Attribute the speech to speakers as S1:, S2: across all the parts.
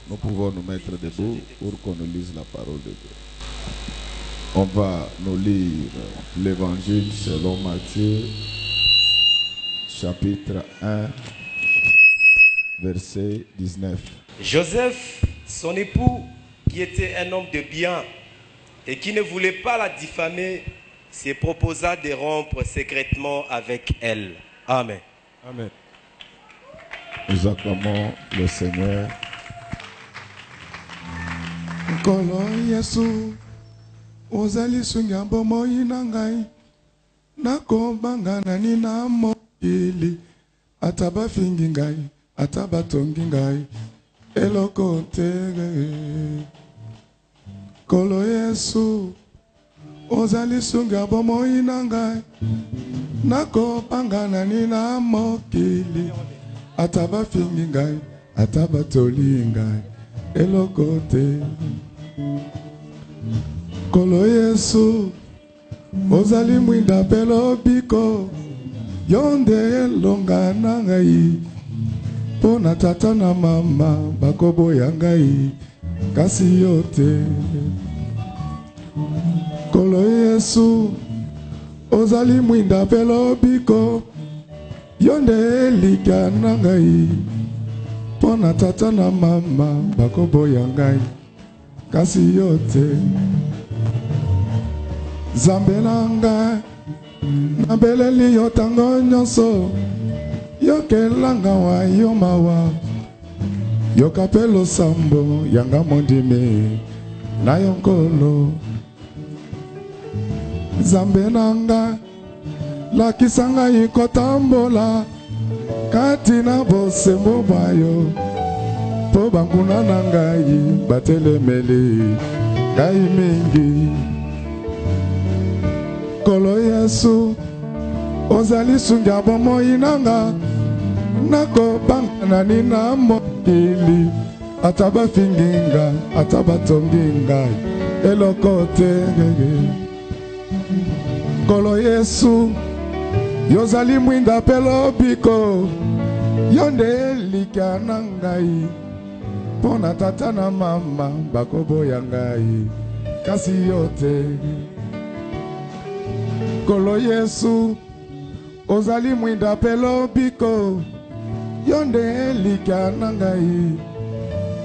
S1: Nous pouvons nous mettre debout pour qu'on nous lise la parole de Dieu. On va nous lire l'évangile selon Matthieu, chapitre 1, verset 19.
S2: Joseph, son époux, qui était un homme de bien et qui ne voulait pas la diffamer, se proposa de rompre secrètement avec elle. Amen.
S1: Amen. Nous acclamons le Seigneur.
S3: Nkolo Yesu ozali sunga bomoi na ngai nakobanga nani na mokili ata bafingi ngai ata batongi ngai eloko te. Nkolo Yesu ozali sunga bomoi na ngai nakobanga nani na mokili ata bafingi ngai ata batoli ngai eloko te. Nkolo Yesu ozali mwinda pelo biko yonde elonga na ngai po na tata na mama bakoboya ngai kasi yo te. Nkolo Yesu ozali mwinda pelo biko yonde elika na ngai po na tata na mama bakoboya ngai kasi yo te. Zambe na ngai nabeleli yo tango nyonso yokelanga wa yo mawa yoka pe losambo yanga mondimi na yo nkolo. Zambe na ngai lakisa ngai kotambola kati na bosembo bayo po banguna na ngai batelemeli ngai mingi. Nkolo Yesu ozali sunga bomoi nanga nakobanga nani na mokili ata bafingi ngai ata batongi ngai eloko te. Nkolo Yesu yozali mwinda pelo biko yonde elika na ngai po na tata na mama bakoboya ngai kasi yo te. Nkolo Yesu ozali mwinda pelo biko yonde elika na ngai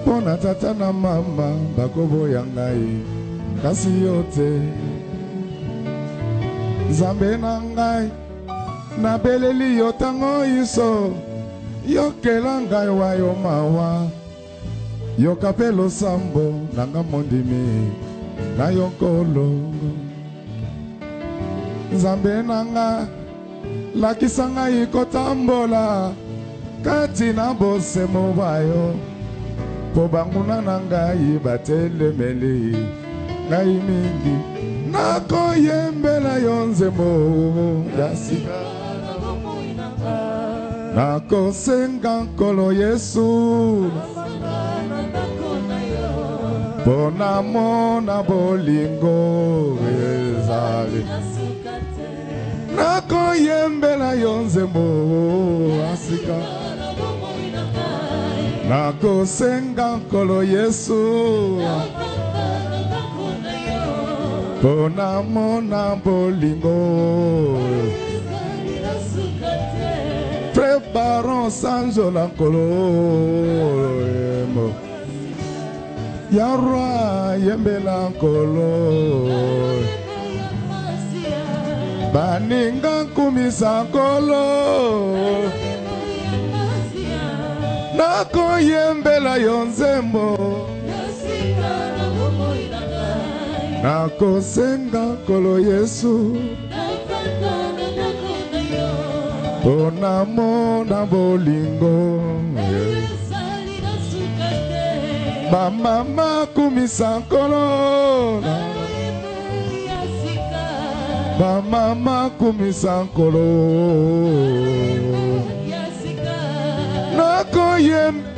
S3: po na tata na mama bakoboya ngai kasi yo te. Zambe na ngai nabeleli yo tango iso yokela ngai wa yo mawa yoka pe losambo nanga mondimi na yo nkolo. Zambe na ngai lakisa ngai kotambola kati na bosembo bayo po banguna na ngai batelemeli ngai mingi nakoyembela yo nzembo ya sika nakosenga Nkolo Yesu pona mona bolingo ezali nakoyembela yo nzembo ya sika nakosenga Nkolo Yesu pona mona bolingo. Préparons Sanjo la Nkolo ya roi yembela Nkolo baninga kumisa Nkolo nakoyembela yo nzembo nakosenga Nkolo Yesu pona mona bolingo bamama kumisa Nkolo bamama kumisa Nkolo nakoyembela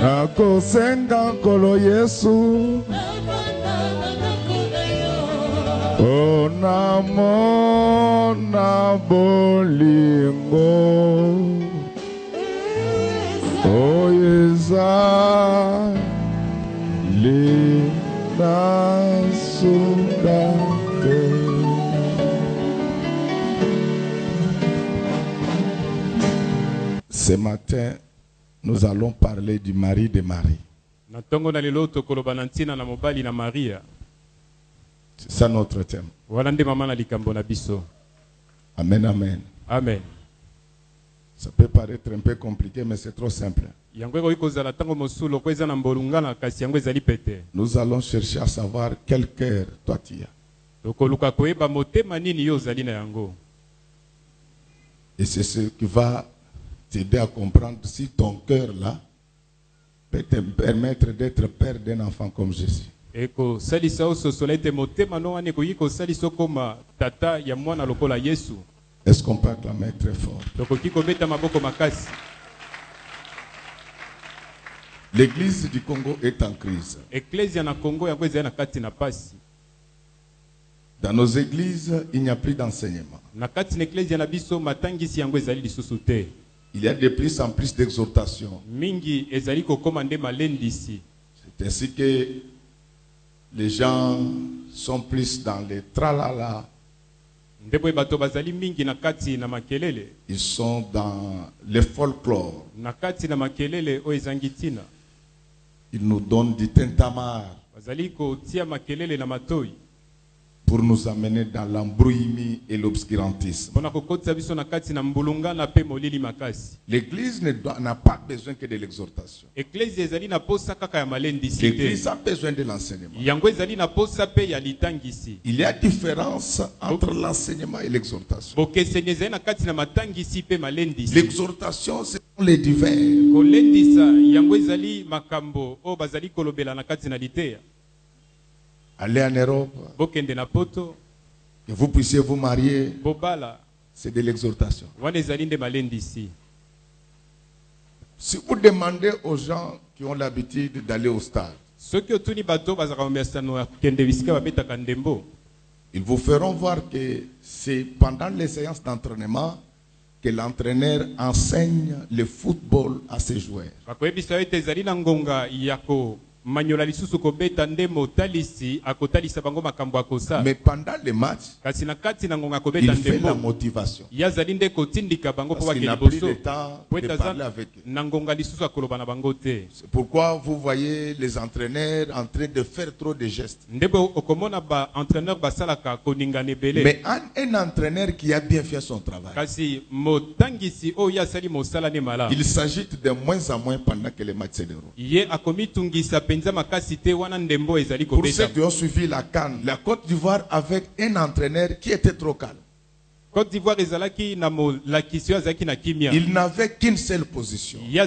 S3: nakosenga Nkolo Yesu pona mona bolingo ozali na suka te. Ce matin, nous allons parler du mari de Marie. C'est ça notre thème. Amen, amen.
S4: Amen.
S3: Ça peut paraître un peu compliqué, mais c'est trop simple. Nous allons chercher à savoir quel cœur toi tu as. Et c'est ce qui va t'aider à comprendre si ton cœur là peut te permettre d'être père d'un enfant comme Jésus. Est-ce qu'on peut acclamer très fort? L'église du Congo est en crise. Dans nos églises, il n'y a plus d'enseignement. Il y a de plus en plus d'exhortations. C'est ainsi que les gens sont plus dans les tralala. Ils sont dans le folklore. Ils nous donnent du tintamarre pour nous amener dans l'embrouillement et l'obscurantisme. L'église n'a pas besoin que de l'exhortation. L'église a besoin de l'enseignement. Il y a différence entre l'enseignement et l'exhortation. L'exhortation, c'est les divers. Aller en Europe, que vous puissiez vous marier, c'est de l'exhortation. Si vous demandez aux gens qui ont l'habitude d'aller au stade, ils vous feront voir que c'est pendant les séances d'entraînement que l'entraîneur enseigne le football à ses joueurs. Mais pendant les matchs, il fait la motivation. Parce qu'il n'a plus de temps de parler avec eux. C'est pourquoi vous voyez les entraîneurs en train de faire trop de gestes. Mais un entraîneur qui a bien fait son travail, il s'agite de moins en moins pendant que les matchs se déroulent. Pour ceux qui ont suivi la CAN, la Côte d'Ivoire avec un entraîneur qui était trop calme. Il n'avait qu'une seule position. Il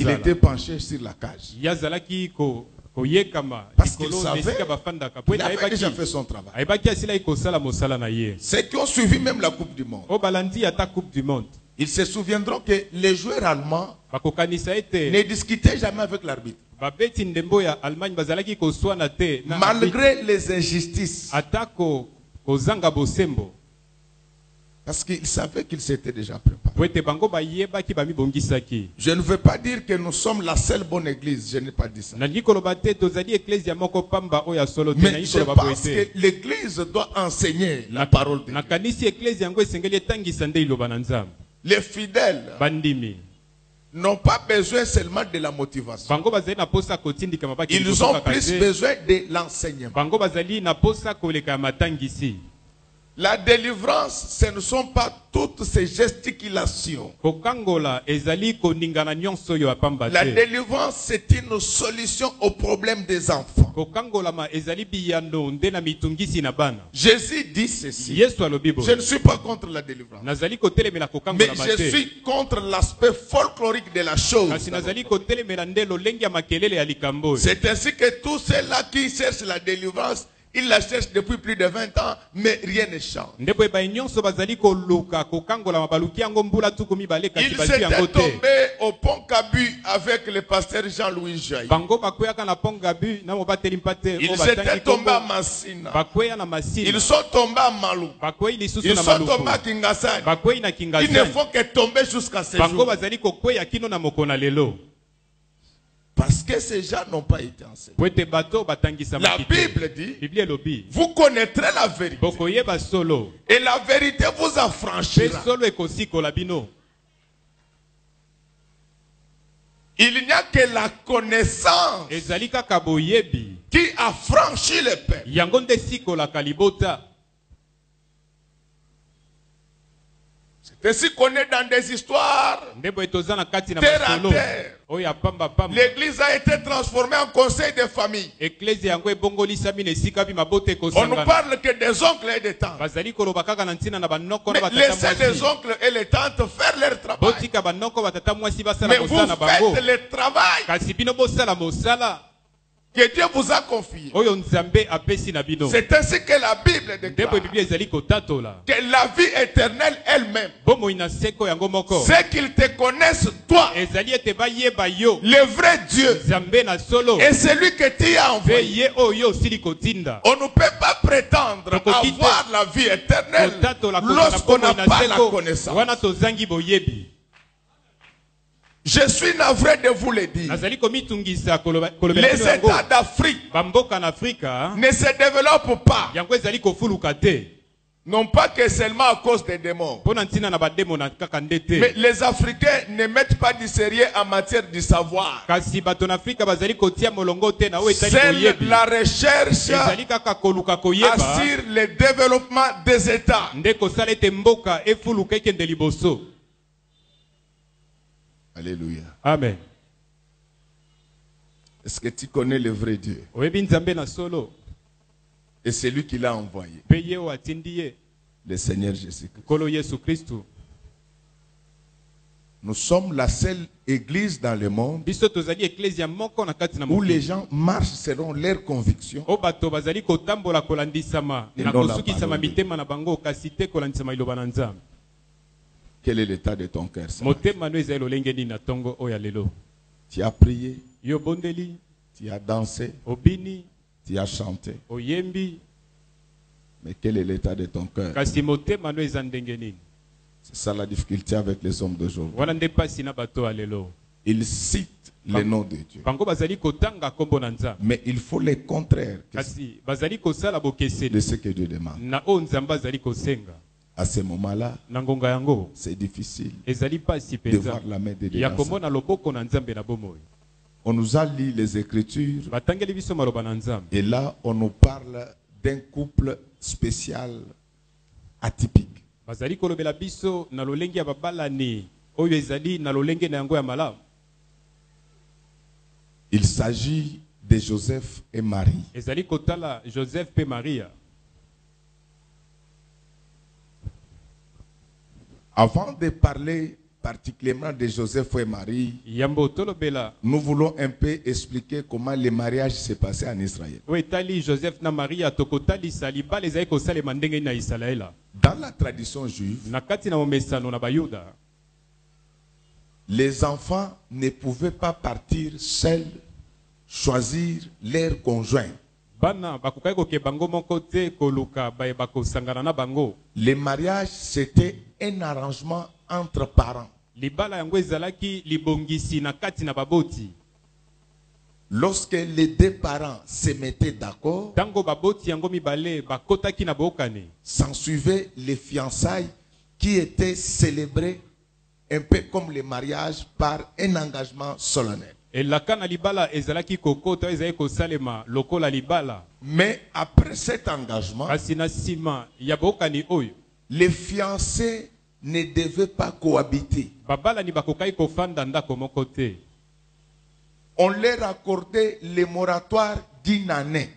S3: était penché sur la cage. Parce qu'il savait qu'il avait déjà fait son travail. Ceux qui ont suivi même la Coupe du Monde, ils se souviendront que les joueurs allemands ne discutaient jamais avec l'arbitre. Malgré les injustices. Parce qu'ils savaient qu'ils s'étaient déjà préparés. Je ne veux pas dire que nous sommes la seule bonne église. Je n'ai pas dit ça. Mais je pense que l'église doit enseigner la parole de Dieu. Les fidèles n'ont pas besoin seulement de la motivation. Ils ont plus besoin de l'enseignement. La délivrance, ce ne sont pas toutes ces gesticulations. La délivrance, c'est une solution au problème des enfants. Jésus dit ceci. Je ne suis pas contre la délivrance. Mais je suis contre l'aspect folklorique de la chose. C'est ainsi que tous ceux-là qui cherchent la délivrance, il la cherche depuis plus de 20 ans, mais rien ne change. Il s'était tombé au pont Kabu avec le pasteur Jean-Louis Jaï. Ils étaient tombés à Massina. Ils sont tombés à Malou. Ils sont tombés à Kingasani. Ils ne font que tomber jusqu'à ce jour. Parce que ces gens n'ont pas été enseignés. La Bible dit, vous connaîtrez la vérité. Et la vérité vous affranchira. Il n'y a que la connaissance qui affranchit le peuple. C'est ainsi qu'on est dans des histoires terre à terre. L'église a été transformée en conseil de famille. On ne parle que des oncles et des tantes. Mais laissez les oncles et les tantes faire leur travail. Mais vous faites le travail que Dieu vous a confié. C'est ainsi que la Bible déclare que la vie éternelle elle-même, c'est qu'ils te connaissent toi, le vrai Dieu, et celui que tu as envoyé. On ne peut pas prétendre avoir la vie éternelle lorsqu'on n'a pas la connaissance. Je suis navré de vous le dire. Les États d'Afrique ne se développent pas. Non pas que seulement à cause des démons. Mais les Africains ne mettent pas du sérieux en matière de savoir. Seule la recherche assure le développement des États. Alléluia.
S2: Amen.
S3: Est-ce que tu connais le vrai Dieu? Et c'est lui qui l'a envoyé. Le Seigneur Jésus-Christ. Nous sommes la seule église dans le monde où les gens marchent selon leurs convictions et non la parole de Dieu. Quel est l'état de ton cœur? Tu as prié, tu as dansé, tu as chanté. Mais quel est l'état de ton cœur? C'est ça la difficulté avec les hommes d'aujourd'hui. Ils citent le nom de Dieu. Mais il faut le contraire de ce que Dieu demande. À ce moment-là, c'est difficile de voir la main de Dieu. On nous a lu les Écritures et là, on nous parle d'un couple spécial, atypique. Il s'agit de Joseph et Marie. Avant de parler particulièrement de Joseph et Marie, nous voulons un peu expliquer comment le mariage s'est passé en Israël. Dans la tradition juive, les enfants ne pouvaient pas partir seuls, choisir leur conjoint. Le mariage, c'était un arrangement entre parents. Lorsque les deux parents se mettaient d'accord, s'ensuivait les fiançailles qui étaient célébrées un peu comme le mariage par un engagement solennel. Mais après cet engagement, les fiancés ne devaient pas cohabiter. On leur accordait le moratoire d'une année.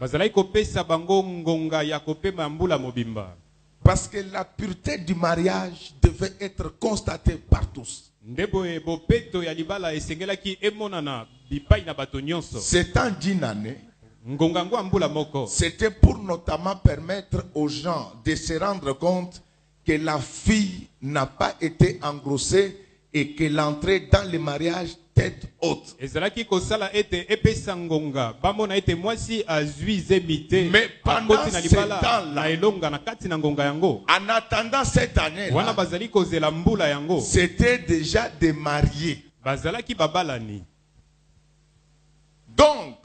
S3: Parce que la pureté du mariage devait être constatée par tous. C'est en d'une année C'était pour notamment permettre aux gens de se rendre compte que la fille n'a pas été engrossée et que l'entrée dans le mariage tête haute. Mais pendant ce temps-là, en attendant cette année-là, c'était déjà des mariés. Donc,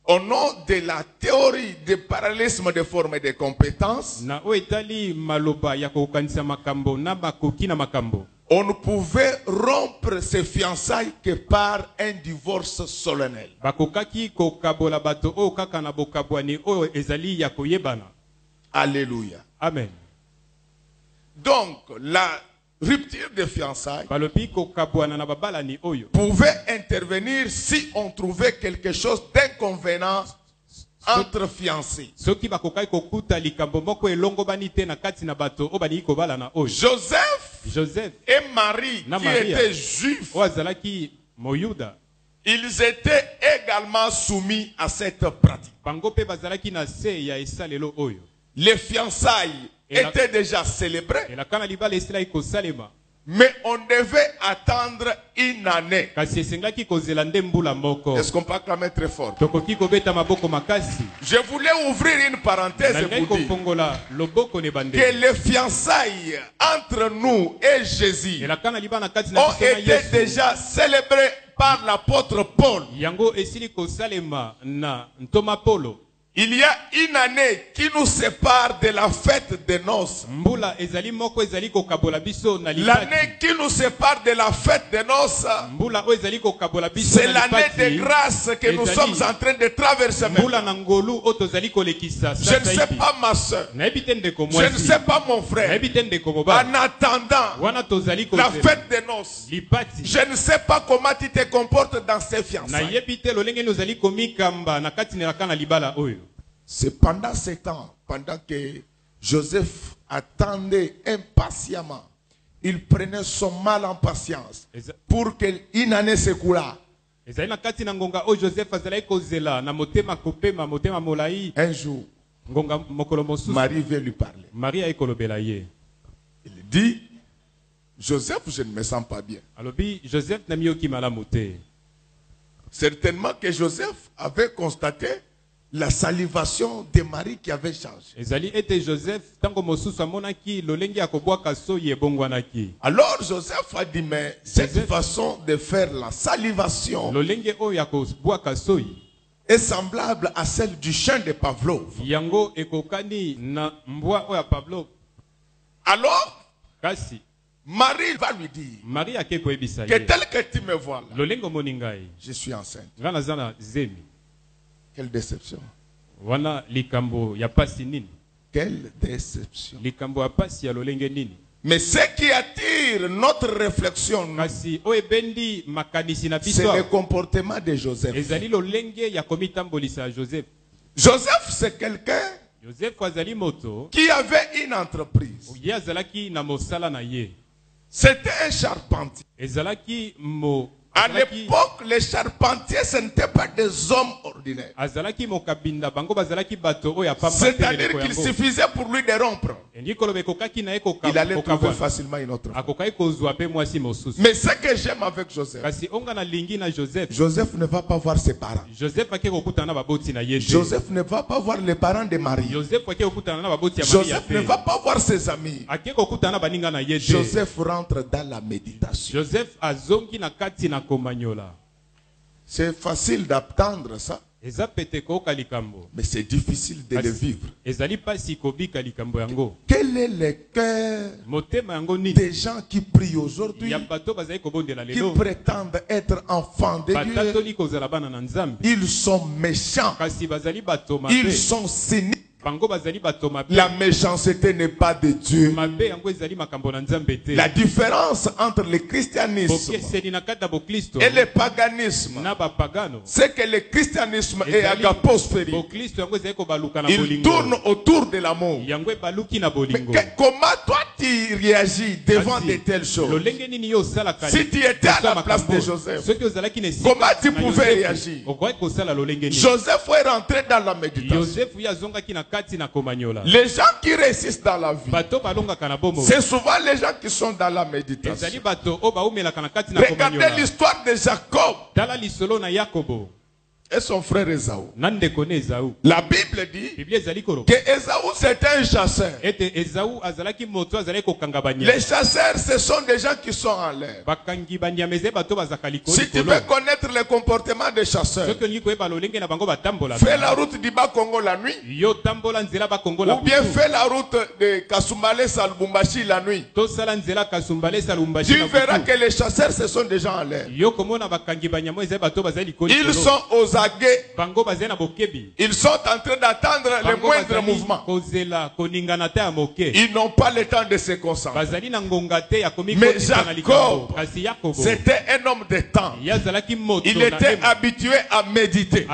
S3: au nom de la théorie du parallélisme des formes et des compétences, on ne pouvait rompre ses fiançailles que par un divorce solennel. Alléluia.
S2: Amen.
S3: Donc, la rupture de fiançailles pouvait intervenir si on trouvait quelque chose d'inconvénient entre fiancés. Joseph et Marie, qui étaient juifs, ils étaient également soumis à cette pratique. Les fiançailles étaient déjà célébrées, mais on devait attendre une année. Est-ce qu'on peut acclamer très fort? Je voulais ouvrir une parenthèse et vous dire que les fiançailles entre nous et Jésus ont été déjà célébrées par l'apôtre Paul. Il y a une année qui nous sépare de la fête des noces. L'année qui nous sépare de la fête des noces, c'est l'année de grâce que nous sommes en train de traverser maintenant. Je ne sais pas ma soeur, je ne sais pas mon frère. En attendant la fête des noces, je ne sais pas comment tu te comportes dans ces fiançailles. C'est pendant ce temps, pendant que Joseph attendait impatiemment, il prenait son mal en patience pour qu'une année s'écoula. Un jour, Marie vient lui parler. Il dit, Joseph, je ne me sens pas bien. Certainement que Joseph avait constaté la salivation de Marie qui avait changé. Alors Joseph a dit, mais cette façon de faire la salivation est semblable à celle du chien de Pavlov. Alors, Marie va lui dire que tel que tu me vois là, je suis enceinte. Quelle déception. Quelle déception. Mais ce qui attire notre réflexion, c'est le comportement de Joseph. Joseph, c'est quelqu'un qui avait une entreprise. C'était un charpentier. À l'époque, les charpentiers, ce n'étaient pas des hommes ordinaires. C'est-à-dire qu'il suffisait pour lui de rompre. Il allait trouver facilement une autre femme. Mais ce que j'aime avec Joseph, Joseph ne va pas voir ses parents. Joseph ne va pas voir les parents de Marie. Joseph ne va pas voir ses amis. Joseph rentre dans la méditation. C'est facile d'attendre ça, mais c'est difficile de le vivre. Quel est le cœur des gens qui prient aujourd'hui, qui prétendent être enfants de Dieu? Ils sont méchants, ils sont cyniques, La méchanceté n'est pas de Dieu. La différence entre le christianisme et le paganisme, c'est que le christianisme est agaposphérie. Il tourne autour de l'amour. Mais comment toi tu réagis devant de telles choses? Si tu étais à la place de Joseph, comment tu pouvais réagir? Joseph est rentré dans la méditation. Les gens qui réussissent dans la vie, c'est souvent les gens qui sont dans la méditation. Regardez l'histoire de Jacob et son frère Ésaü. La Bible dit que Ésaü c'était un chasseur. Les chasseurs, ce sont des gens qui sont en l'air. Si tu veux connaître le comportement des chasseurs, fais la route du Bas-Congo la nuit, ou bien fais la route de Kasumbalesa à Lubumbashi la nuit. Tu verras que les chasseurs, ce sont des gens en l'air. Ils sont aux aguets. Ils sont en train d'attendre le moindre mouvement. Ils n'ont pas le temps de se concentrer. Mais Jacob, c'était un homme de temps. Il était habitué à méditer.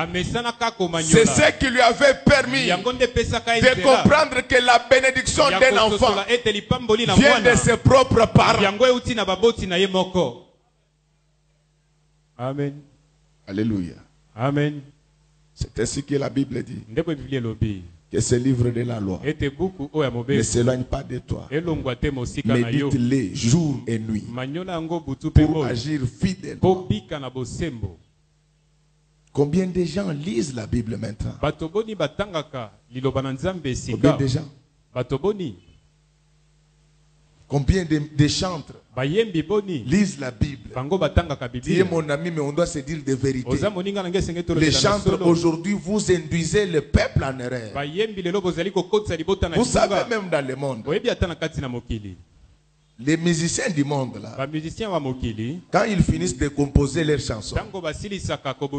S3: C'est ce qui lui avait permis de comprendre que la bénédiction d'un enfant vient de ses propres parents. Amen. Alléluia. Amen. C'est ainsi que la Bible dit que ce livre de la loi ne s'éloigne pas de toi. Médite-les jour et nuit pour agir fidèlement. Combien de gens lisent la Bible maintenant? Combien de gens? Combien de chantres lisent la Bible? Tu es mon ami, mais on doit se dire des vérités. Les chantres aujourd'hui, vous induisez le peuple en erreur. Vous savez, même dans le monde, les musiciens du monde, là, quand ils finissent de composer leurs chansons,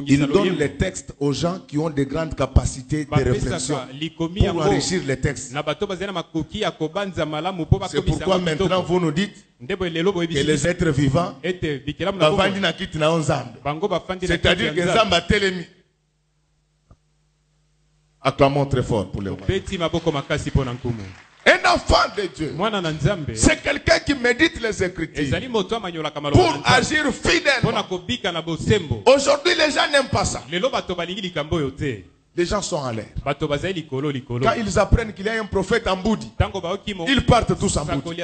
S3: ils donnent les textes aux gens qui ont de grandes capacités de réflexion pour enrichir les textes. C'est pourquoi maintenant vous nous dites que les êtres vivants, c'est-à-dire que Zamba Telemi. Acclamons très fort pour les rois. Un enfant de Dieu, c'est quelqu'un qui médite les Écritures pour agir fidèlement. Aujourd'hui, les gens n'aiment pas ça. Les gens sont en l'air. Quand ils apprennent qu'il y a un prophète en Boudi, ils partent tous en Boudi.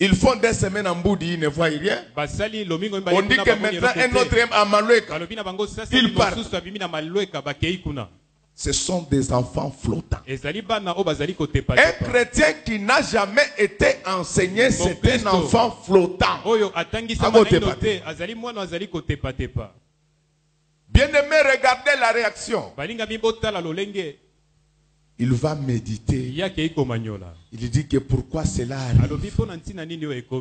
S3: Ils font des semaines en Boudi, ils ne voient rien. On dit que maintenant un autre aime à Maloueka. Ils partent. Ce sont des enfants flottants. Un chrétien qui n'a jamais été enseigné, c'est un enfant flottant. Bien-aimé, regardez la réaction. Il va méditer. Il dit que pourquoi cela arrive.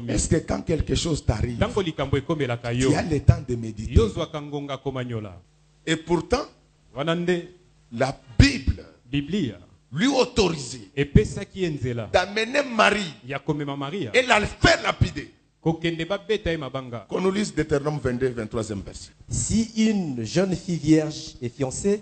S3: Est-ce que quand quelque chose t'arrive, tu as le temps de méditer? Et pourtant, la Bible lui autorisait d'amener Marie et la faire lapider. Qu'on nous lise Deutéronome 22, 23e verset.
S2: Si une jeune fille vierge est fiancée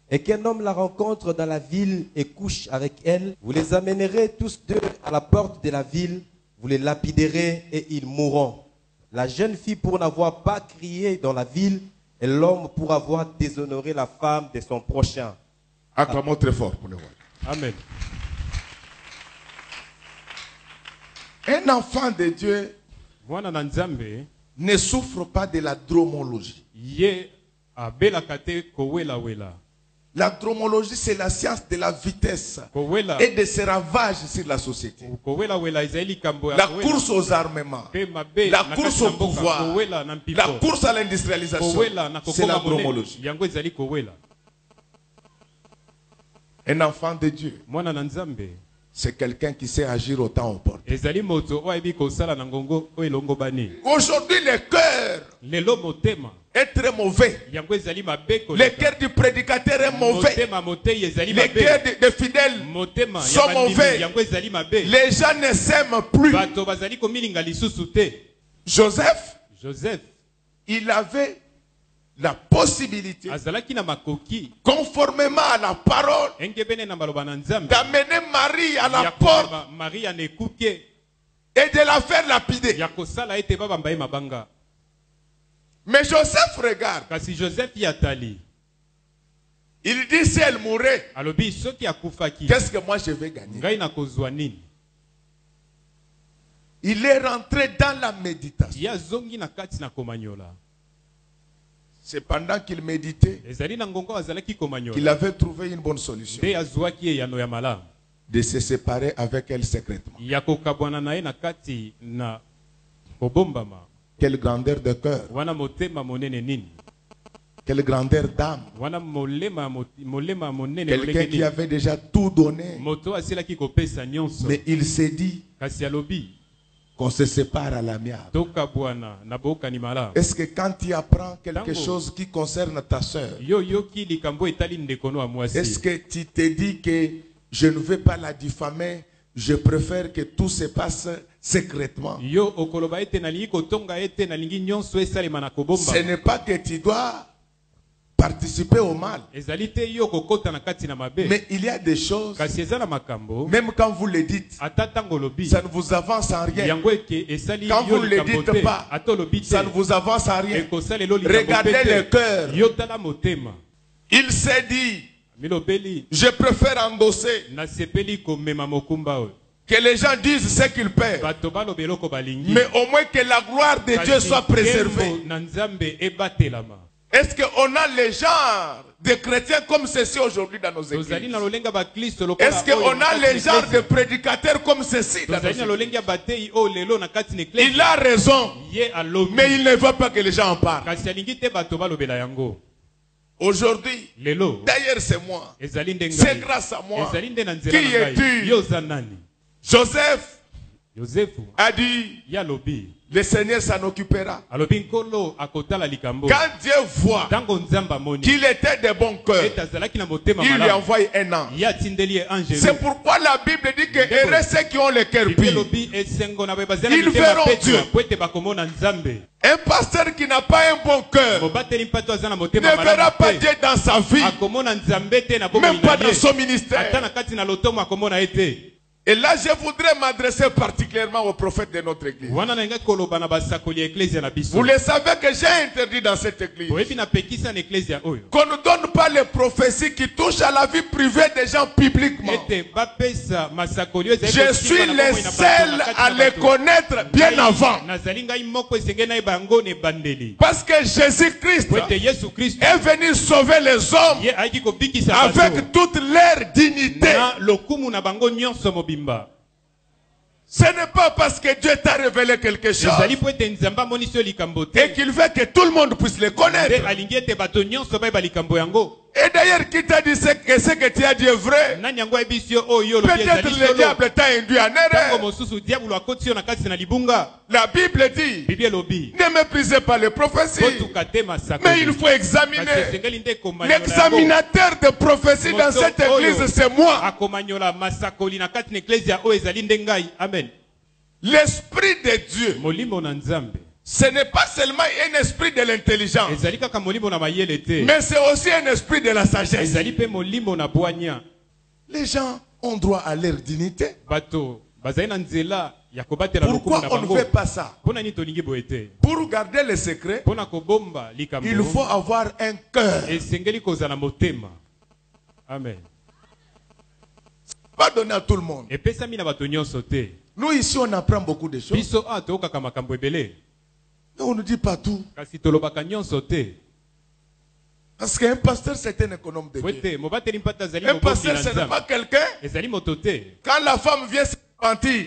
S2: et qu'un homme la rencontre dans la ville et couche avec elle, vous les amènerez tous deux à la porte de la ville, vous les lapiderez et ils mourront. La jeune fille pour n'avoir pas crié dans la ville et l'homme pour avoir déshonoré la femme de son prochain.
S3: Acclamons très fort pour le roi.
S2: Amen.
S3: Un enfant de Dieu ne souffre pas de la dromologie. La dromologie, c'est la science de la vitesse et de ses ravages sur la société. La course aux armements, la course au pouvoir, la course à l'industrialisation, c'est la dromologie. Un enfant de Dieu, c'est quelqu'un qui sait agir au temps opportun. Aujourd'hui, le cœur est très mauvais. Le cœur du prédicateur est mauvais. Les cœurs des fidèles sont mauvais. Les gens ne s'aiment plus. Joseph, il avait la possibilité, conformément à la parole, d'amener Marie à la porte et de la faire lapider. Mais Joseph regarde. Il dit si elle mourait, qu'est-ce que moi je vais gagner? Il est rentré dans la méditation. C'est pendant qu'il méditait qu'il avait trouvé une bonne solution de se séparer avec elle secrètement. Quelle grandeur de cœur. Quelle grandeur d'âme. Quelqu'un qui avait déjà tout donné. Mais il s'est dit qu'on se sépare à l'amiable. Est-ce que quand tu apprends quelque chose qui concerne ta soeur, est-ce que tu te dis que je ne veux pas la diffamer, je préfère que tout se passe secrètement? Ce n'est pas que tu dois participer au mal, mais il y a des choses, même quand vous le dites, ça ne vous avance en rien. Quand vous ne le dites pas, ça ne vous avance en rien. Regardez le cœur. Il s'est dit, je préfère endosser que les gens disent ce qu'ils perdent, mais au moins que la gloire de Dieu soit préservée. Est-ce qu'on a les genres de chrétiens comme ceci aujourd'hui dans nos églises? Est-ce qu'on a les genres de prédicateurs comme ceci dans nos églises? Il a raison, mais il ne veut pas que les gens en parlent. Aujourd'hui, d'ailleurs c'est moi, c'est grâce à moi. Qui es-tu? Joseph a dit, le Seigneur s'en occupera. Quand Dieu voit qu'il était de bon cœur, il lui envoie un ange. C'est pourquoi la Bible dit que heureux ceux qui ont le cœur pur, ils verront Dieu. Un pasteur qui n'a pas un bon cœur ne verra pas Dieu dans sa vie, même pas dans son ministère. Et là, je voudrais m'adresser particulièrement aux prophètes de notre église. Vous le savez que j'ai interdit dans cette église qu'on ne donne pas les prophéties qui touchent à la vie privée des gens publiquement. Je suis le seul à les connaître bien avant. Parce que Jésus-Christ est venu sauver les hommes avec toute leur dignité. Ce n'est pas parce que Dieu t'a révélé quelque chose et qu'il veut que tout le monde puisse le connaître. Et d'ailleurs, qui t'a dit que ce que tu as dit est vrai? Peut-être le diable t'a induit en erreur. La Bible dit, ne méprisez pas les prophéties, mais il faut examiner. L'examinateur de prophéties dans cette église, c'est moi. L'Esprit de Dieu, ce n'est pas seulement un esprit de l'intelligence, mais c'est aussi un esprit de la sagesse. Les gens ont droit à leur dignité. Pourquoi on ne fait pas ça? Pour garder le secret, il faut avoir un cœur.
S2: Amen.
S3: Pas donner à tout le monde. Nous ici on apprend beaucoup de choses, mais on ne dit pas tout. Parce qu'un pasteur c'est un économe de Dieu. Un pasteur ce n'est pas quelqu'un. Quand la femme vient se mentir,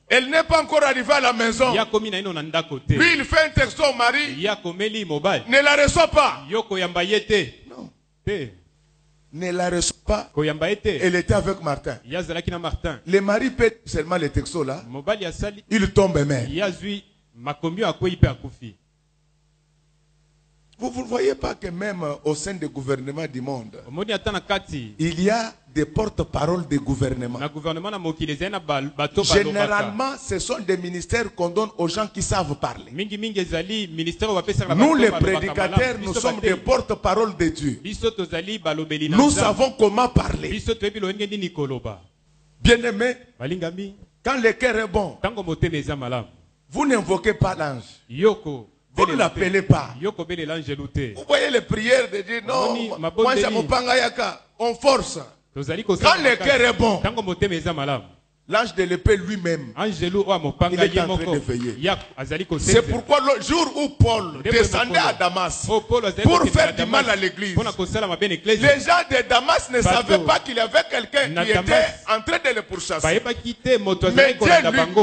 S3: elle n'est pas encore arrivée à la maison. Lui il fait un texto au mari, ne la reçoit pas. Non. Ne la reçoit pas. Elle était avec Martin. Le mari pète seulement les textos là. Il tombe même. Vous ne voyez pas que même au sein des gouvernements du monde, il y a des porte-paroles des gouvernements. Généralement, ce sont des ministères qu'on donne aux gens qui savent parler. Nous, les prédicateurs, nous sommes des porte-paroles de Dieu. Nous savons comment parler. Bien-aimé, quand le cœur est bon, vous n'invoquez pas l'ange. Vous ne l'appelez pas. Vous voyez les prières de Dieu, non, on force. Quand le cœur est bon, l'ange de l'épée lui-même, il est en train de veiller. C'est pourquoi le jour où Paul descendait à Damas pour faire du mal à l'église, les gens de Damas ne savaient pas qu'il y avait quelqu'un qui était en train de le pourchasser. Mais Dieu lui-même,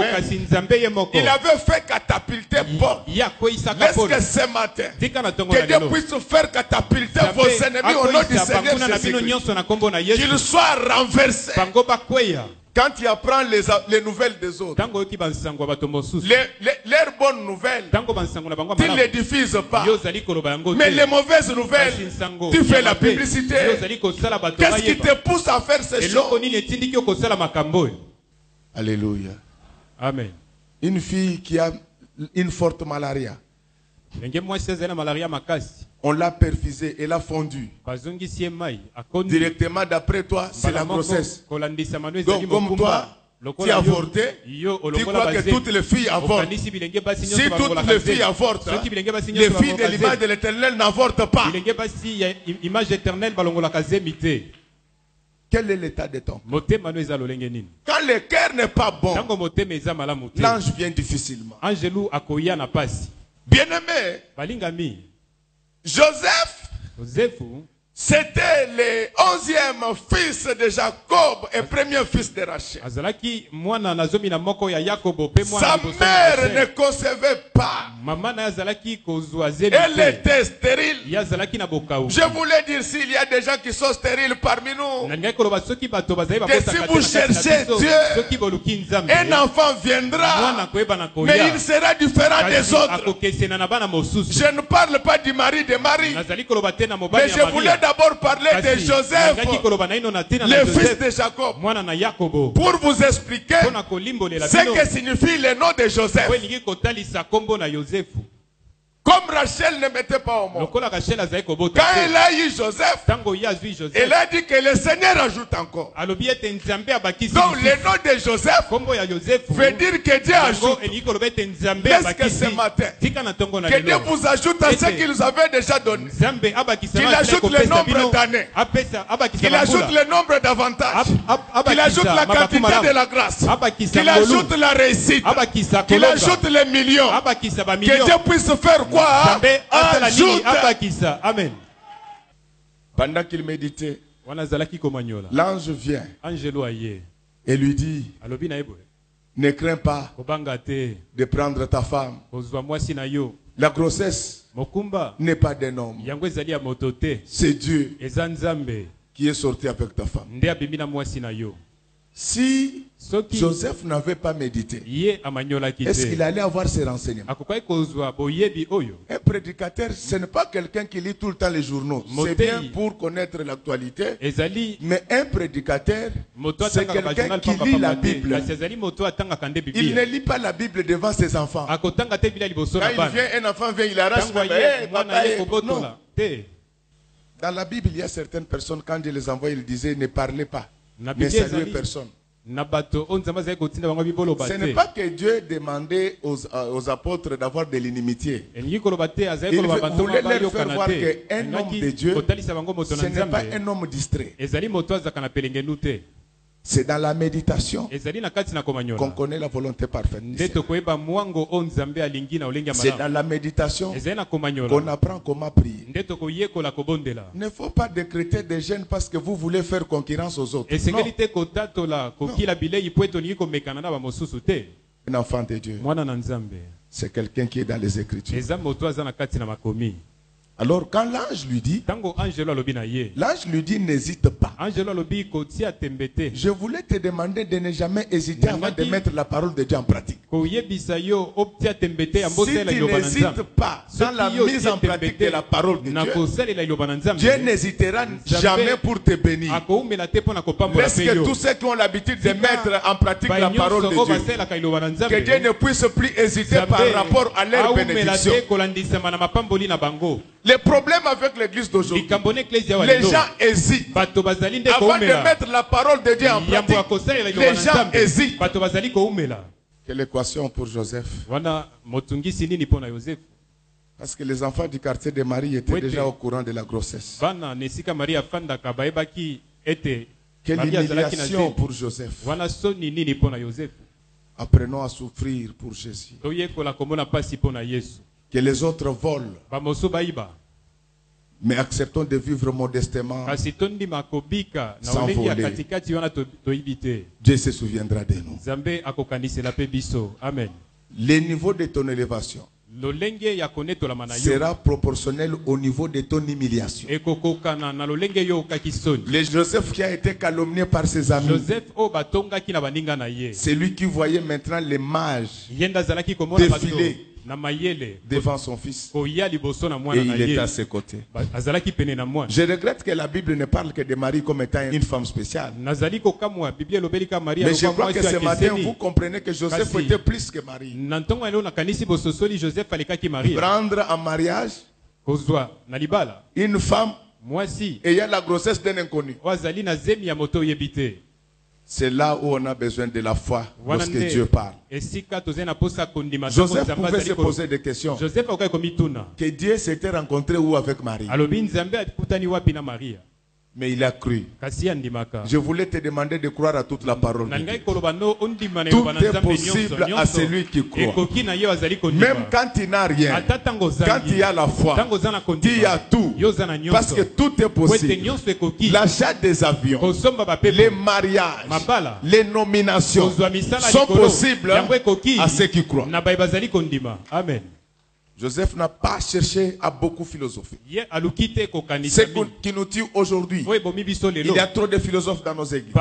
S3: il avait fait catapulter Paul. Est-ce que ce matin, que Dieu puisse faire catapulter vos ennemis au nom du Seigneur Jésus-Christ, qu'ils soient renversés. Quand tu apprends les nouvelles des autres, leurs bonnes nouvelles, tu ne les diffuses pas. Mais les mauvaises nouvelles, tu fais la publicité. Qu'est-ce qui te pousse à faire ces choses? Alléluia.
S4: Amen.
S3: Une fille qui a une forte malaria. On l'a perfusée, elle a fondu. Directement d'après toi, c'est la grossesse. Donc comme toi, tu as avorté, tu crois que toutes les filles avortent. Si toutes les filles avortent, les filles de l'image de l'Éternel n'avortent pas. Quel est l'état de ton cœur? Quand le cœur n'est pas bon, l'ange vient difficilement. Bien-aimé, Joseph, c'était le 11e fils de Jacob et premier fils de Rachel. Sa mère ne concevait pas. Elle était stérile. Je voulais dire, s'il y a des gens qui sont stériles parmi nous, que si vous cherchez Dieu, un enfant viendra, mais il sera différent des autres. Je ne parle pas du mari de Marie, mais je voulais d'abord parler de Joseph, le fils de Jacob, pour vous expliquer ce que signifie le nom de Joseph. Comme Rachel ne mettait pas au monde, quand elle a eu Joseph, elle a dit que le Seigneur ajoute encore. Donc le nom de Joseph veut dire que Dieu ajoute. Est-ce que ce matin, que Dieu vous ajoute à ce qu'il nous avait déjà donné, qu'il ajoute le nombre d'années, qu'il ajoute le nombre d'avantages, qu'il ajoute la quantité de la grâce, qu'il ajoute la réussite, qu'il ajoute les millions, que Dieu puisse faire quoi? Ajoute.
S4: Amen.
S3: Pendant qu'il méditait, l'ange vient et lui dit, ne crains pas de prendre ta femme. La grossesse n'est pas d'un homme, c'est Dieu qui est sorti avec ta femme. Si Joseph n'avait pas médité, est-ce qu'il allait avoir ces renseignements? Un prédicateur, ce n'est pas quelqu'un qui lit tout le temps les journaux. C'est bien pour connaître l'actualité. Mais un prédicateur, c'est quelqu'un qui lit la Bible. Il ne lit pas la Bible devant ses enfants. Quand il vient, un enfant vient, il arrache. Non. Dans la Bible, il y a certaines personnes, quand Dieu les envoie, il disait, ne parlez pas. Ne saluez personne. Ce n'est pas que Dieu demandait aux apôtres d'avoir de l'inimitié. Il voulait leur faire voir qu'un homme de Dieu, ce n'est pas un homme distrait. C'est dans la méditation qu'on connaît la volonté parfaite. C'est dans la méditation qu'on apprend comment prier. Il ne faut pas décréter des jeûnes parce que vous voulez faire concurrence aux autres. Un enfant de Dieu, c'est quelqu'un qui est dans les Écritures. Alors quand l'ange lui dit,
S4: Tango angelo alobi na ye.
S3: l'ange lui dit n'hésite pas.
S4: Angelo alobi kotia tembete.
S3: Je voulais te demander de ne jamais hésiter avant de mettre la parole de Dieu en pratique.
S4: Koyebisa yo optia tembete
S3: Si
S4: ambosela
S3: tu
S4: iloba na
S3: n'hésites
S4: nzambe.
S3: pas dans la mise en pratique de la parole de
S4: Na
S3: Dieu,
S4: kosalela iloba na nzambe.
S3: Dieu n'hésitera jamais pour te bénir.
S4: Akoumela te pona kopambola
S3: Laisse
S4: pe
S3: que
S4: yo.
S3: tous ceux qui ont l'habitude de mettre en pratique la parole de Dieu, que Dieu ne puisse plus hésiter par rapport à leur bénédiction. Le problème avec l'église d'aujourd'hui, les gens hésitent. Avant de mettre la parole de Dieu en pratique, les gens hésitent. Quelle l'équation pour Joseph? Parce que les enfants du quartier de Marie étaient déjà au courant de la grossesse. Quelle humiliation pour Joseph. Apprenons à souffrir pour Jésus. Que les autres volent, mais acceptons de vivre modestement sans voler. Dieu se souviendra de nous. Le niveau de ton élévation sera proportionnel au niveau de ton humiliation. Le Joseph qui a été calomnié par ses amis, c'est lui qui voyait maintenant les mages défiler devant son fils et il est à ses côtés. Je regrette que la Bible ne parle que de Marie comme étant une femme spéciale. Mais je crois que ce matin vous comprenez que Joseph était plus que Marie. Prendre en mariage une femme ayant la grossesse d'un inconnu, c'est là où on a besoin de la foi lorsque Dieu parle. Joseph pouvait se poser des questions. Que Dieu s'était rencontré où avec Marie? Mais il a cru. Je voulais te demander de croire à toute la parole de Dieu. Tout est possible à celui qui croit. Même quand il n'a rien, quand il y a la foi, il y a tout. Parce que tout est possible. L'achat des avions, les mariages, les nominations sont possibles à ceux qui croient.
S4: Amen.
S3: Joseph n'a pas cherché à beaucoup philosopher. Ce qui nous tue aujourd'hui, il y a trop de philosophes dans nos églises.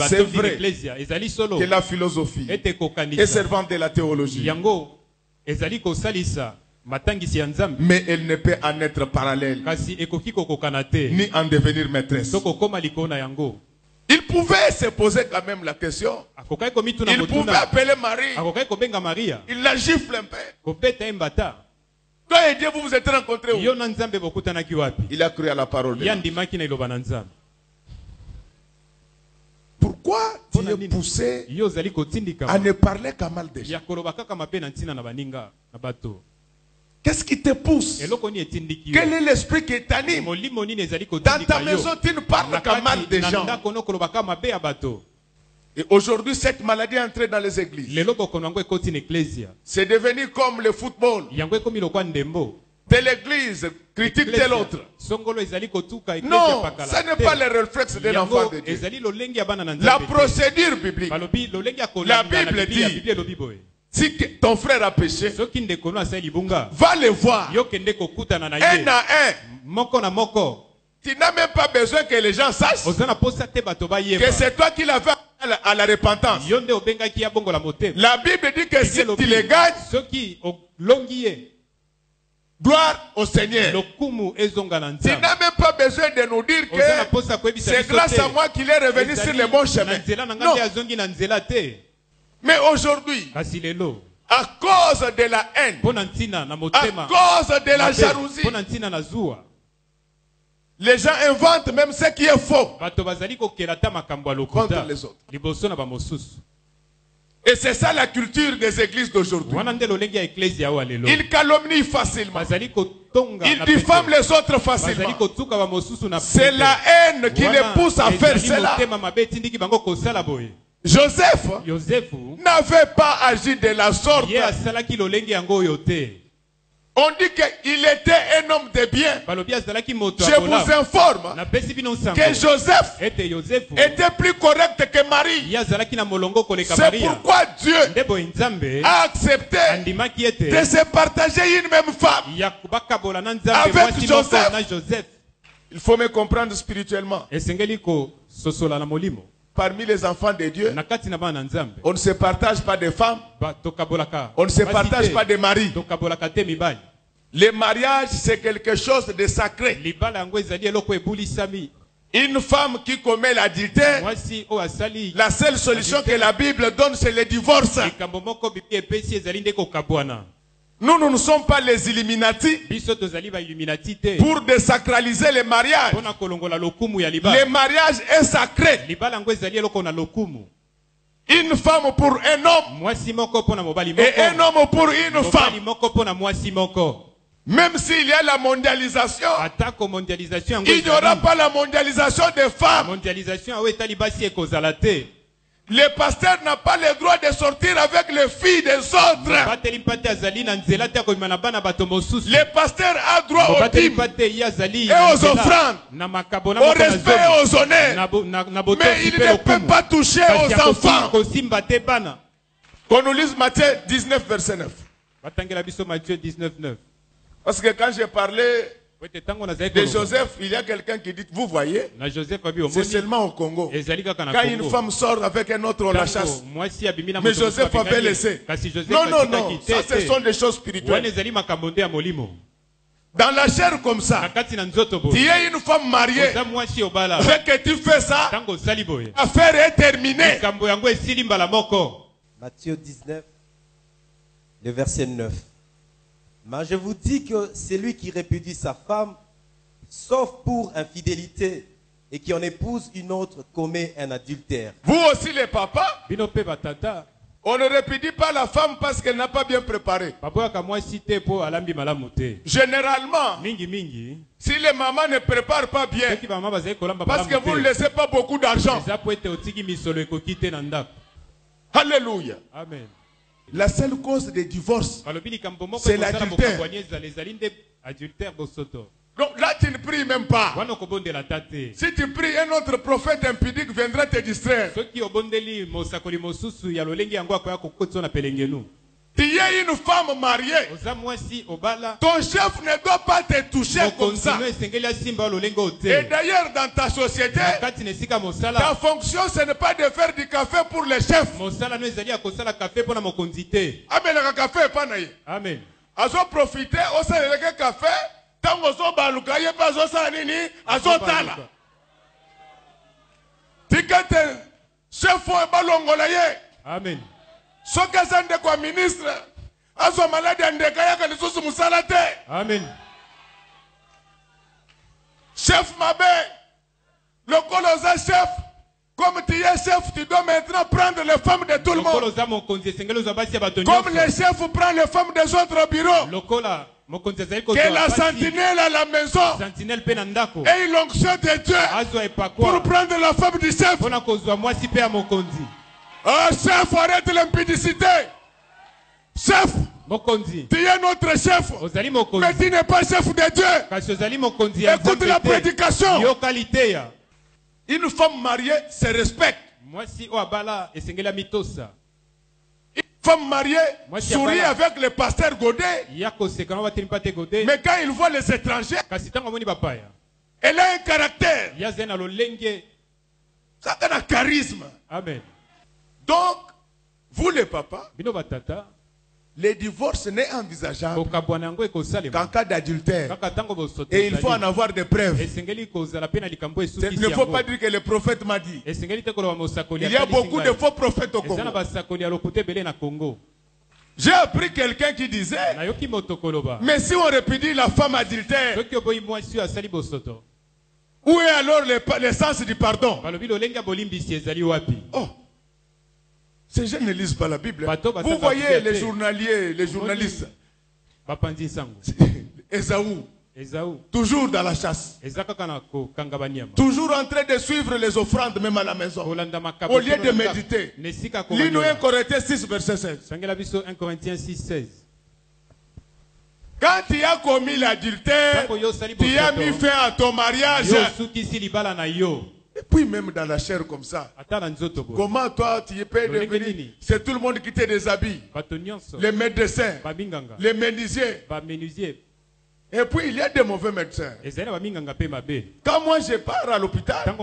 S3: C'est vrai que la philosophie est servante de la théologie, mais elle ne peut en être parallèle ni en devenir maîtresse. Il pouvait se poser quand même la question. Il pouvait appeler Marie. Il la gifle un peu. Toi et Dieu, vous vous êtes rencontrés où? Il a cru à la parole de Dieu. Pourquoi tu es poussé à ne parler qu'à mal des gens? Qu'est-ce qui te pousse? Quel est l'esprit qui t'anime? Dans ta maison, tu ne parles qu'à mal des gens. Et aujourd'hui, cette maladie est entrée dans les églises. C'est devenu comme le football. Telle église critique telle autre. Non, ce n'est pas le réflexe d'un enfant de Dieu. La procédure biblique. La Bible dit, si ton frère a péché, va le voir. Un à un. Tu n'as même pas besoin que les gens sachent que c'est toi qui l'as fait à la repentance. La Bible dit que si tu les gagnes, gloire au Seigneur. Tu n'as même pas besoin de nous dire que c'est grâce à moi qu'il est revenu sur le bon chemin. Non. Mais aujourd'hui, à cause de la haine, à cause de la jalousie, les gens inventent même ce qui est faux contre les autres. Et c'est ça la culture des églises d'aujourd'hui. Ils calomnient facilement. Ils diffament les autres facilement. C'est la haine qui les pousse à faire cela. Joseph n'avait pas agi de la sorte. On dit qu'il était un homme de bien.
S4: balobi azalaki moto
S3: Je
S4: ya
S3: vous
S4: bolamu.
S3: informe
S4: napesi bino nsango
S3: que Joseph
S4: ete yozefu
S3: était plus correct que Marie.
S4: ye azalaki na molongo koleka
S3: C'est
S4: maria
S3: pourquoi Dieu
S4: nde boye nzambe
S3: a accepté
S4: andimaki
S3: de
S4: ete
S3: se partager une même femme.
S4: ya bakabola na nzambe
S3: Avec
S4: mwasi moko
S3: Joseph.
S4: na joseph
S3: Il faut me comprendre spirituellement.
S4: esengeli kososola na molimo
S3: Parmi les enfants de Dieu,
S4: na kati na bana na nzambe
S3: on ne se partage pas de femmes,
S4: tokabolaka
S3: on ne se
S4: basi
S3: partage
S4: te,
S3: pas de maris.
S4: tokabolaka te mibali
S3: Le mariage, c'est quelque chose de sacré.
S4: libala yango ezali eloko ebulisami
S3: Une femme qui commet l'adultère,
S4: mwasi oyo asali
S3: la seule solution que la Bible donne, c'est le divorce.
S4: likambo moko bibi epesi ezali nde kokabwana
S3: Nous ne sommes pas les Illuminati
S4: biso tozali bailluminati te
S3: pour désacraliser le mariage.
S4: mpona kolongola lokumu ya
S3: Le
S4: libala
S3: mariage est sacré.
S4: libala yango ezali eloko na lokumu
S3: Une femme pour un homme
S4: mwasi moko mpona mobali
S3: et un
S4: moko
S3: homme pour une
S4: mobali
S3: femme.
S4: moko mpona mwasi moko
S3: Même s'il y a la mondialisation,
S4: atako mondialisation yango
S3: il n'y aura
S4: ezali
S3: pas la mondialisation des femmes.
S4: mondialisation yango etali basi ekozala te
S3: Le pasteur n'a pas le droit de sortir avec les filles des autres.
S4: bateli mpa te azali na nzela te akomema na bana bato mosusu
S3: Le pasteur a droit aux
S4: bateli
S3: dîmes,
S4: mpa te ye azali
S3: et
S4: na
S3: aux
S4: nzela,
S3: offrandes,
S4: na makabo na
S3: au
S4: moko na
S3: respect et
S4: zomi,
S3: aux honneurs.
S4: na
S3: Mais
S4: botosi
S3: il
S4: mpe
S3: ne peut
S4: lokumu
S3: pas toucher
S4: kasi
S3: aux enfants.
S4: akoki kosimba te bana
S3: Qu'on nous lise Matthieu 19, verset 9.
S4: batangela biso Matthieu 19:9
S3: Parce que quand j'ai parlé
S4: po ete ntango nazali
S3: de
S4: koloba,
S3: Joseph, il y a quelqu'un qui dit, vous voyez,
S4: na Joseph abi
S3: c'est
S4: omoni
S3: seulement au Congo.
S4: ezali kaka na
S3: Quand une
S4: Congo.
S3: femme sort avec un autre, on la chasse.
S4: Ntango mwasi abimi na
S3: Mais
S4: moto mosusu
S3: Joseph avait
S4: abengaki ye.
S3: laissé.
S4: Kasi Joseph
S3: Non, non,
S4: atikaki
S3: non,
S4: te
S3: ça ce
S4: te.
S3: sont des choses
S4: wana
S3: spirituelles.
S4: ezali makambo nde ya molimo
S3: Dans la chair comme
S4: na
S3: ça,
S4: kati na nzoto
S3: tu
S4: boye
S3: es une femme mariée,
S4: oza mwasi obala
S3: dès que tu fais ça,
S4: ntango osali boye
S3: l'affaire est terminée.
S4: likambo yango esili mbala moko
S2: Matthieu 19, le verset 9. Mais je vous dis que celui qui répudie sa femme, sauf pour infidélité, et qui en épouse une autre, commet un adultère.
S3: Vous aussi les papas,
S4: bino mpe batata
S3: on ne répudie pas la femme parce qu'elle n'a pas bien préparé.
S4: baboyaka mwasi te mpo alambi malamu te
S3: Généralement,
S4: mingi
S3: si les mamans ne préparent pas bien,
S4: soki bamama bazali kolamba
S3: parce que
S4: malamu
S3: vous ne
S4: te
S3: laissez pas beaucoup d'argent.
S4: eza po ete otiki misolo ekoki te na ndako
S3: Alléluia.
S4: amen
S3: La seule cause de divorce,
S4: balobi likambo moko
S3: C'est
S4: ekozala
S3: l'adultère.
S4: bokabwani ezala ezali nde adultère bosoto
S3: donc là tu ne pries même pas.
S4: wana okobondela ta te
S3: Si tu pries, un autre prophète impudique viendra te distraire.
S4: soki obondeli mosakoli mosusu ya lolenge yango akoya kokotisa na pelengenu
S3: Tu es une femme mariée.
S4: oza mwasi obala
S3: Ton chef ne doit pas te toucher comme ça.
S4: mokonzi no esengeli asimba yo lolenge o
S3: Et
S4: te
S3: d'ailleurs, dans ta société,
S4: na kati na esika
S3: ta
S4: mosala
S3: fonction, ce n'est pas de faire du café pour les chefs.
S4: mosala no ezali ya kosala kafe mpo na mokonzi te
S3: Amelaka café, pas naïe.
S4: amen
S3: Azo profiter, osaleleke café, tango so baluka ye pa zo sala nini, azo tala. Tikete, chef o balongola ye.
S4: amen
S3: Soki aza ndeko ya ministre, azwa maladi ya ndeka yaka lisusu mosala te.
S4: amen
S3: Chef mabe, lokolo oza chef, comme tu es chef, tu dois maintenant prendre les femmes de tout le
S4: lokola
S3: monde.
S4: oza mokonzi esengeli ozwa basi ya bato
S3: Comme les
S4: nyonso
S3: chefs prennent les femmes des autres au bureau.
S4: lokola mokonzi azali
S3: Que
S4: kozwa
S3: la
S4: basi
S3: sentinelle à la maison
S4: sentinelle mpe na ndako
S3: ait l'onction de Dieu
S4: azwa
S3: pour
S4: epakwa
S3: prendre la femme du chef.
S4: mpona kozwa mwasi mpe ya mokonzi
S3: Oh chef, arrête l'impudicité. Chef,
S4: mokonzi
S3: tu es notre chef,
S4: ozali
S3: mais
S4: mokonzi
S3: tu n'es pas chef de Dieu.
S4: kasi ozali mokonzi ya
S3: Écoute la
S4: nzambe te
S3: prédication.
S4: yokali te ya
S3: Une femme mariée se respecte.
S4: mwasi oyo abala esengeli amitosa
S3: Une femme mariée
S4: Moi, je
S3: sourit
S4: sais pas là.
S3: avec le pasteur Godet.
S4: ya koseka no bateli mpa te gode
S3: Mais quand il voit les étrangers,
S4: kasi ntango amoni bapaya
S3: elle a un caractère.
S4: ye azali na lolenge
S3: Ça a un charisme.
S4: amen
S3: Donc, vous les papas,
S4: bino batata
S3: le divorce n'est envisageable
S4: kokabwana yango
S3: qu'en
S4: ekosalema
S3: cas d'adultère.
S4: kaka ntango bosoto
S3: Et il faut en
S4: ezali
S3: avoir des preuves.
S4: esengeli kozala mpe na likambo
S3: Il
S4: esukisi
S3: ne faut pas
S4: yango
S3: dire que le prophète m'a dit.
S4: esengeli te koloba mosakoli
S3: Il y a
S4: atalisi
S3: beaucoup de
S4: ngai.
S3: faux prophètes au
S4: eza na
S3: Congo.
S4: basakoli ya lokuta ebele na congo
S3: J'ai appris quelqu'un qui disait,
S4: nayoki moto koloba
S3: mais si on répudie la femme adultère,
S4: soki oboyi mwasi oyo asali bosoto
S3: où est alors le sens du pardon?
S4: balobi lolenge ya bolimbisi ezali wapi
S3: Oh, ces gens ne lisent pas la Bible.
S4: Bateau, bateau,
S3: Vous voyez
S4: bateau,
S3: les
S4: bateau.
S3: journaliers, les journalistes,
S4: bapanzi nsango
S3: Esaü,
S4: ezau
S3: toujours dans la chasse,
S4: eza kaka na kokanga banyama
S3: toujours en train de suivre les offrandes même à la maison.
S4: kolanda makabo
S3: Au lieu
S4: to
S3: de
S4: na-
S3: méditer.
S4: na esika
S3: Lis-nous 1
S4: kobanyola.
S3: Corinthiens 6, verset 16.
S4: sangela biso 1 Corinthiens 6:16
S3: Quand tu as commis l'adultère, tu as mis fin à ton mariage. Et puis même dans la chair comme ça. Comment toi tu peux devenir? C'est tout le monde qui te déshabille. Les médecins, les menuisiers. Et puis il y a des mauvais médecins. Quand moi je pars à l'hôpital,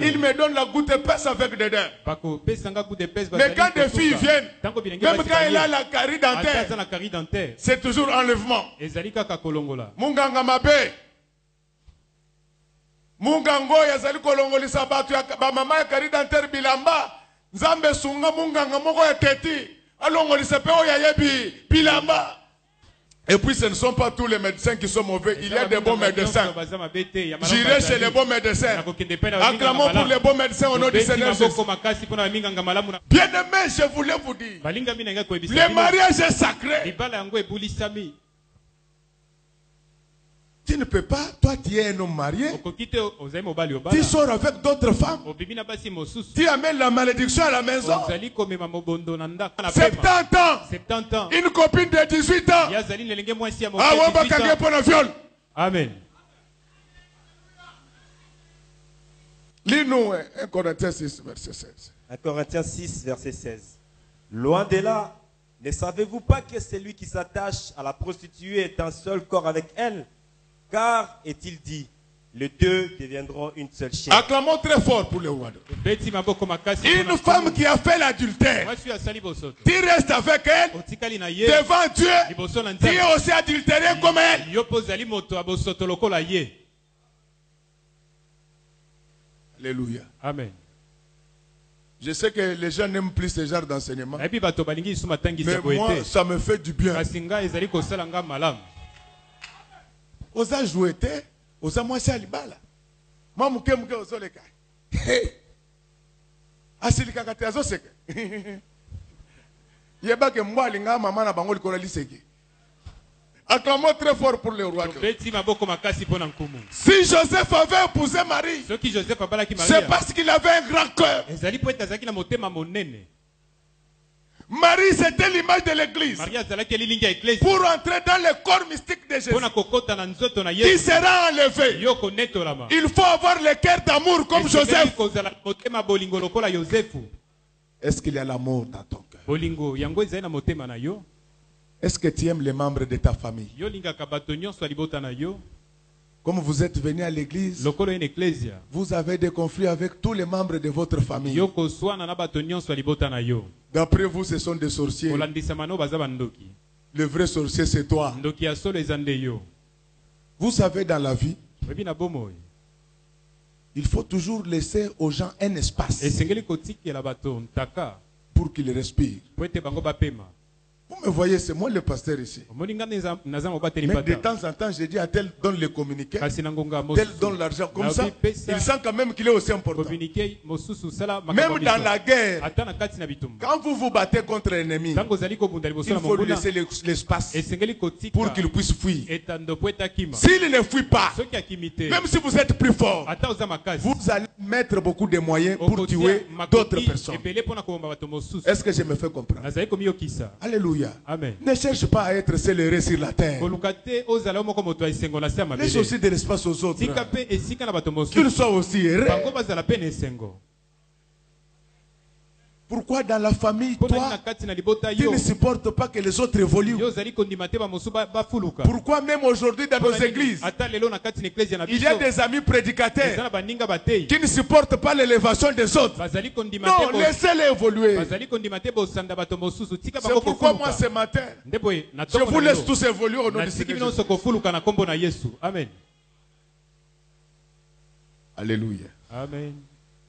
S3: ils me donnent la goutte épaisse avec des dents. Mais quand des filles viennent, même quand il a la carie dentaire, c'est toujours enlèvement. Munganga mabe. Mungango yazali kolongolisa batu ya ba mama ya carie dentaire bilamba. Nzambe sunga munganga moko ya teti. Alongolisa pe oya yebi bilamba. Et puis ce ne sont pas tous les médecins qui sont mauvais. Il y a des bons médecins. J'irai chez les bons médecins. Acclamons pour les bons médecins au nom du Seigneur Jésus. Bien-aimés, je voulais vous dire, le mariage est sacré. Tu ne peux pas, toi tu es un homme marié, tu sors avec d'autres femmes, tu amènes la malédiction à la maison. 70 ans, une copine de 18 ans,
S4: Amen.
S3: Lis-nous 1 Corinthiens 6, verset 16.
S2: 1 Corinthiens 6, verset 16. Loin de là, ne savez-vous pas que celui qui s'attache à la prostituée est un seul corps avec elle? Car, est-il dit, les deux deviendront une seule chair.
S3: Acclamons très fort pour le roi. Une femme qui a fait l'adultère, tu restes avec elle, devant Dieu, tu es aussi adultéré comme elle. Alléluia.
S4: Amen.
S3: Je sais que les gens n'aiment plus ce genre d'enseignement, mais moi, ça me fait du bien. Osa jouete, osa mwasi alibala. Mwa muke ozoleka. Asilika kate azoseke. Yebake mbwa alinga mama na bango likolo liseke. Acclamons très fort pour le roi. Si Joseph avait épousé Marie, c'est parce qu'il avait un grand cœur. Marie, c'était l'image de l'église. Pour entrer dans le corps mystique de Jésus, qui sera enlevé, il faut avoir le cœur d'amour comme Joseph. Est-ce qu'il y a l'amour dans ton cœur? Est-ce que tu aimes les membres de ta famille? Comme vous êtes venu à l'église, vous avez des conflits avec tous les membres de votre famille. D'après vous, ce sont des sorciers. Le vrai sorcier, c'est toi. Vous savez, dans la vie, il faut toujours laisser aux gens un espace pour qu'ils respirent. Vous me voyez, c'est moi le pasteur ici. Mais de temps en temps, je dis à tel donne le communiqué, tel donne l'argent. Comme ça, il sent quand même qu'il est aussi important. Même dans la guerre, quand vous vous battez contre l'ennemi, il faut lui laisser l'espace pour qu'il puisse fuir. S'il ne fuit pas, même si vous êtes plus fort, vous allez mettre beaucoup de moyens pour tuer d'autres personnes. Est-ce que je me fais comprendre? Alléluia.
S4: Amen.
S3: Ne cherche pas à être céléré sur la terre. Laisse aussi de l'espace aux autres. Qu'ils soient aussi heureux. Pourquoi dans la famille, toi, tu ne supportes pas que les autres évoluent? Pourquoi même aujourd'hui dans nos églises, il y a des amis prédicateurs qui ne supportent pas l'élévation des autres? Non, laissez-les évoluer. C'est pourquoi moi ce matin, je vous laisse tous évoluer au nom du Seigneur Jésus. Alléluia.
S4: Amen.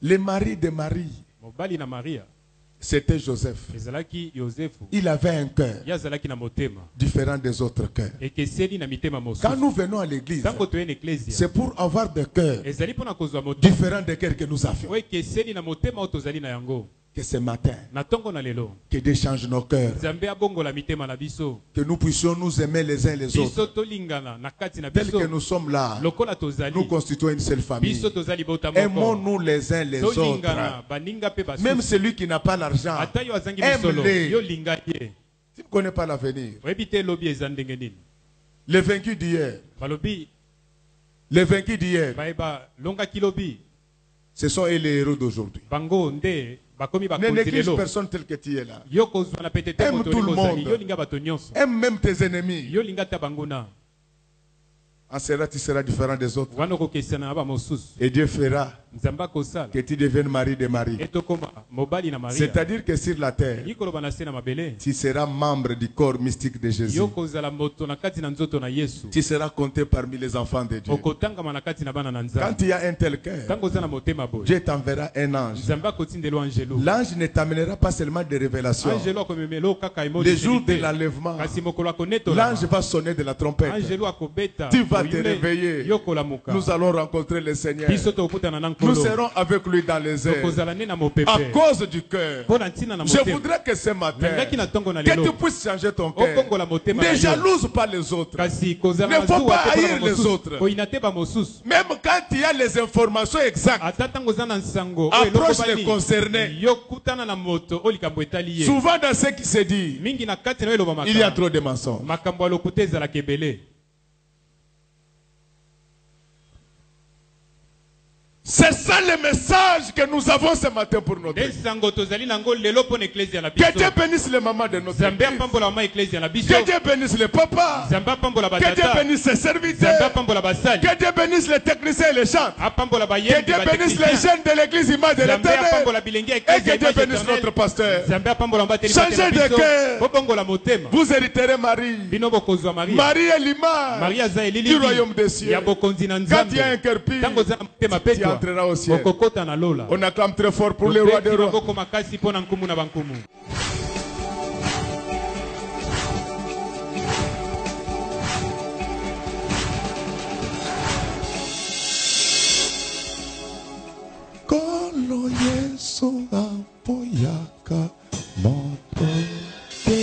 S3: Le mari de Marie, c'était Joseph. Il avait un cœur différent des autres cœurs. Quand nous venons à l'église, c'est pour avoir des cœurs différents des cœurs que nous avions. Que ce matin, que Dieu change nos cœurs, que nous puissions nous aimer les uns les autres, tels que nous sommes là, nous constituons une seule famille. Aimons-nous les uns les autres. Même celui qui n'a pas l'argent, aime-les. Tu ne connais pas l'avenir. Les vaincus d'hier.
S4: Balobi.
S3: Les vaincus d'hier.
S4: Baeba longa kilobi.
S3: Ce sont eux les héros d'aujourd'hui.
S4: Bango nde bakomi
S3: Ne
S4: bakonzi
S3: néglige
S4: lelo.
S3: personne tel que tu es là.
S4: Yoko zwana petete
S3: Aime
S4: moto
S3: tout le
S4: likozali.
S3: monde.
S4: Yo linga bato nyonso.
S3: Aime même tes ennemis.
S4: Yo linga ta bangona.
S3: En cela, tu seras différent des autres.
S4: Wana kokesana ba mosusu.
S3: Et Dieu fera
S4: Nzamba kosala.
S3: que tu deviennes mari de Marie.
S4: Etokoma mobali na Maria.
S3: C'est-à-dire que sur la terre,
S4: Yiko bana se na mabele.
S3: tu seras membre du corps mystique de Jésus.
S4: Yoko zala moto na kati na nzoto na Yesu.
S3: Tu seras compté parmi les enfants de Dieu.
S4: Okotanga na kati na bana na
S3: Quand
S4: nzamba.
S3: il y a un tel cœur,
S4: Tango zana motema boy.
S3: Dieu t'enverra un ange.
S4: Nzamba kotindelo angelo.
S3: L'ange ne t'amènera pas seulement des révélations.
S4: Angelo akomemelo kaka emo.
S3: Le jour de l'enlèvement,
S4: Kasi mokolo akoneto.
S3: l'ange va sonner de la trompette.
S4: Angelo akobeta.
S3: Tu vas te réveiller.
S4: Yoko la muka.
S3: Nous allons rencontrer le Seigneur.
S4: Biso tokutana na nkolo.
S3: Nous serons avec lui dans les airs.
S4: Tokozala ne na mopepe.
S3: À cause du cœur.
S4: Pona ntina na
S3: Je
S4: motema.
S3: voudrais que ce matin,
S4: Nangaki na tongo na
S3: que
S4: lelo.
S3: tu puisses changer ton cœur.
S4: Okongola motema na
S3: Ne
S4: yo.
S3: jalouse pas les autres.
S4: Kasi kozala
S3: Ne faut
S4: mazuwa
S3: pas
S4: te pona
S3: haïr les
S4: mosusu.
S3: autres.
S4: Koinate ba mosusu.
S3: Même quand il y a les informations exactes,
S4: Ata tango zana nsango.
S3: approche les concernés.
S4: Yo kutana na moto. O likambo etali ye.
S3: Souvent dans ce qui se dit,
S4: Mingi na kati na yo loba
S3: il y a
S4: makambo.
S3: trop de mensonges.
S4: Makambo alokuta ezala kebele.
S3: C'est ça le message que nous avons ce matin pour notre Église.
S4: Ndesango tozali nango lelo pona ecclesia na
S3: Que
S4: biso.
S3: Dieu bénisse les mamans de notre
S4: Zambe
S3: Église.
S4: apambola mama ecclesia na biso.
S3: Que Dieu bénisse les papas.
S4: Zambe apambola
S3: Que Dieu
S4: batata.
S3: bénisse les
S4: Zambe
S3: serviteurs.
S4: apambola basali.
S3: Que Dieu bénisse les techniciens et les chants.
S4: Apambola
S3: Que
S4: bayembi
S3: Dieu bénisse les
S4: bateknisien.
S3: jeunes de l'église image de
S4: Zambe apambola
S3: l'éternel.
S4: bilenge
S3: Et
S4: ecclesia
S3: que Dieu
S4: image
S3: bénisse
S4: éternelle.
S3: notre pasteur.
S4: Zambe apambola mbateli
S3: Changez
S4: batela
S3: de
S4: biso.
S3: cœur.
S4: Bobongola motema.
S3: Vous hériterez Marie.
S4: Bino bokozwa Maria.
S3: Marie est l'image
S4: Maria za elili
S3: du royaume des cieux.
S4: ya bokonzi na
S3: Quand
S4: Nzambe.
S3: il y a un cœur pur,
S4: Tango za motema
S3: tu
S4: petwa.
S3: entreras au ciel.
S4: Okokota na lola.
S3: On acclame très fort pour le roi des rois.
S4: Boko makasi pona nkumu na bankumu.
S3: Kolo Yesu apoyaka moto te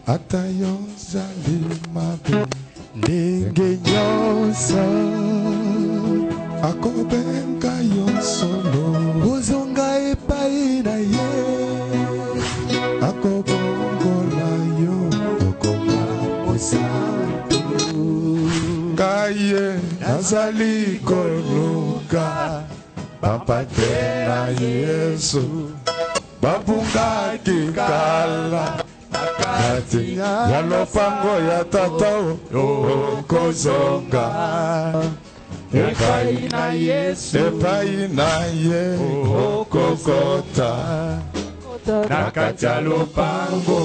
S3: ata yo zali mabe ndenge nyonso akobenga yo solo ozonga epai na ye akobongola yo okoma mosantu kaye nazali koluka bapate na Yesu babungaki kala kati ya lopango ya tata okozonga epai na Yesu epai na ye okokota na kati ya lopango